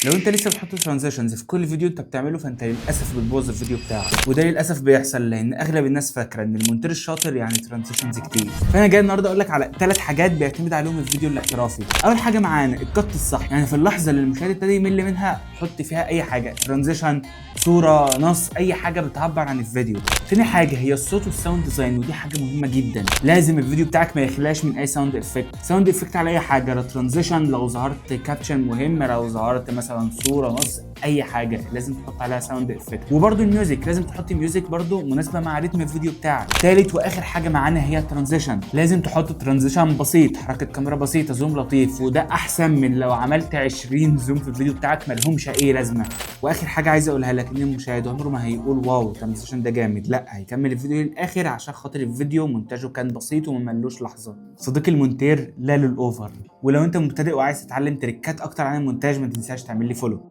لو انت لسه بتحط ترانزيشنز في كل فيديو انت بتعمله فانت للاسف بتبوظ الفيديو بتاعك، وده للاسف بيحصل لان اغلب الناس فاكره ان المونتير الشاطر يعني ترانزيشنز كتير. فانا جاي النهارده اقول لك على 3 حاجات بيعتمد عليهم الفيديو الاحترافي. اول حاجه معانا الكت الصح، يعني في اللحظه اللي المشاهد ابتدى يمل منها حط فيها اي حاجه، ترانزيشن، صوره، نص، اي حاجه بتعبر عن الفيديو. تاني حاجه هي الصوت والساوند ديزاين، ودي حاجه مهمه جدا. لازم الفيديو بتاعك ما يخلاش من اي ساوند افكت. ساوند افكت على اي حاجه، لو ترانزيشن، لو ظهرت كابشن مهم، لو ظهرت مثلا صوره، نص، اي حاجه لازم تحط عليها ساوند افكت. وبرده الميوزك لازم تحط ميوزك برده مناسبه مع رتم الفيديو بتاعك. ثالث واخر حاجه معانا هي الترانزيشن، لازم تحط ترانزيشن بسيط، حركه كاميرا بسيطه، زوم لطيف، وده احسن من لو عملت 20 زوم في الفيديو بتاعك مالهمش اي لازمه. واخر حاجه عايز اقولها لك ان المشاهد عمره ما هيقول واو الترانزيشن ده جامد، لا، هيكمل الفيديو للاخر عشان خاطر الفيديو مونتاجه كان بسيط وما ملوش لحظه. صديقي المونتير لا للاوفر. ولو انت مبتدئ وعايز تتعلم تريكات اكتر عن المونتاج ما تنساش تعمل لي فولو.